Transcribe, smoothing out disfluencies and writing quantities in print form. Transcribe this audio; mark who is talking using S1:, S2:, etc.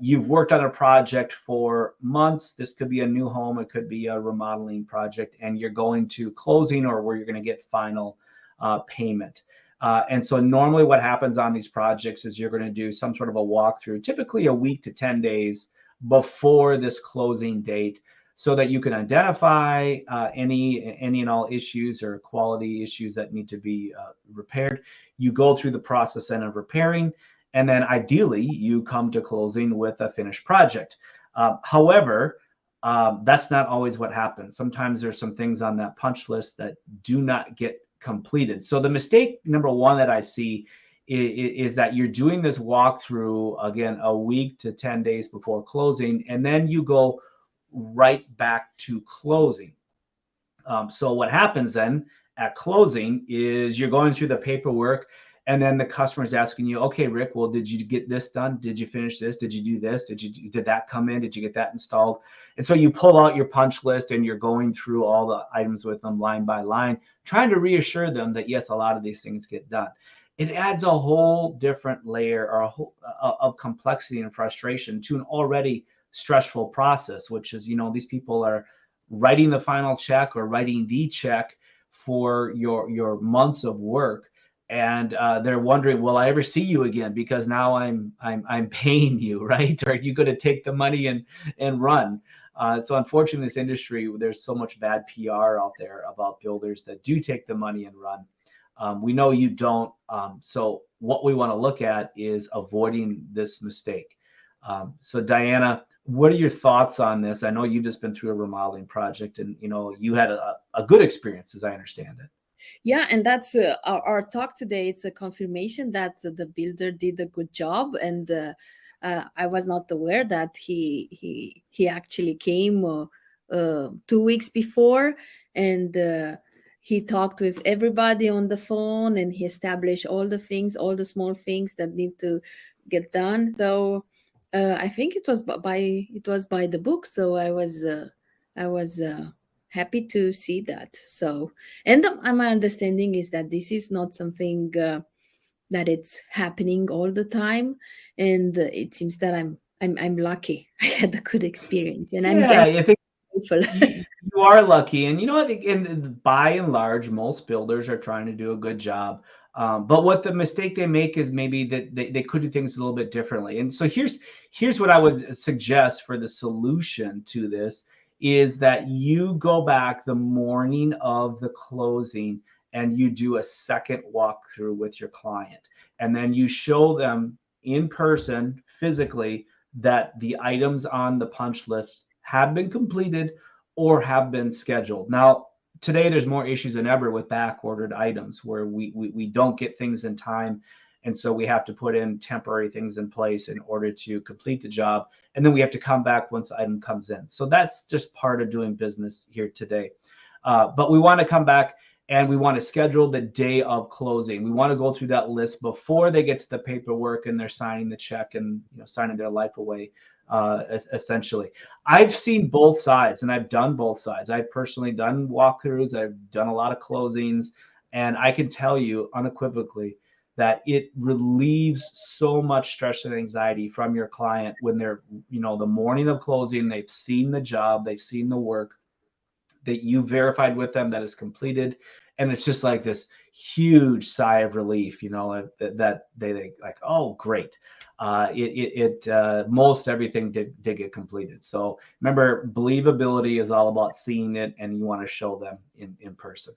S1: you've worked on a project for months. This could be a new home, it could be a remodeling project, and you're going to closing or where you're going to get final payment. And so normally what happens on these projects is you're going to do some sort of a walkthrough, typically a week to 10 days before this closing date, so that you can identify any and all issues or quality issues that need to be repaired. You go through the process then of repairing, and then ideally you come to closing with a finished project. However, that's not always what happens. Sometimes there's some things on that punch list that do not get completed. So the mistake number one that I see is that you're doing this walkthrough again a week to 10 days before closing, and then you go right back to closing. So what happens then at closing is you're going through the paperwork, and then the customer's asking you, okay, Rick, well, did you get this done? Did you finish this? Did you do this? Did that come in? Did you get that installed? And so you pull out your punch list and you're going through all the items with them line by line, trying to reassure them that yes, a lot of these things get done. It adds a whole different layer or of complexity and frustration to an already stressful process, which is, these people are writing the final check or writing the check for your months of work. And they're wondering, will I ever see you again? Because now I'm paying you, right? Or are you going to take the money and run? So unfortunately, in this industry, there's so much bad PR out there about builders that do take the money and run. We know you don't. So what we want to look at is avoiding this mistake. So Diana, what are your thoughts on this? I know you've just been through a remodeling project, and you had a good experience, as I understand it.
S2: Yeah, and that's our talk today. It's a confirmation that the builder did a good job, and I was not aware that he actually came 2 weeks before, and he talked with everybody on the phone, and he established all the things, all the small things that need to get done. So I think it was by the book. So I was happy to see that. So, and my understanding is that this is not something that it's happening all the time, and it seems that I'm lucky. I had a good experience, and I'm
S1: I think
S2: grateful.
S1: you are lucky, and I think by and large, most builders are trying to do a good job. But what the mistake they make is maybe that they could do things a little bit differently. And so here's what I would suggest for the solution to this is that you go back the morning of the closing and you do a second walkthrough with your client. And then you show them in person, physically, that the items on the punch list have been completed or have been scheduled. Now, today there's more issues than ever with back ordered items where we don't get things in time. And so we have to put in temporary things in place in order to complete the job. And then we have to come back once the item comes in. So that's just part of doing business here today. But we want to come back and we want to schedule the day of closing. We want to go through that list before they get to the paperwork and they're signing the check and signing their life away. Essentially, I've seen both sides and I've done both sides. I've personally done walkthroughs. I've done a lot of closings, and I can tell you unequivocally that it relieves so much stress and anxiety from your client when they're, the morning of closing, they've seen the job, they've seen the work that you verified with them that is completed. And it's just like this huge sigh of relief, that they like, oh, great. Most everything did get completed. So remember, believability is all about seeing it, and you want to show them in person.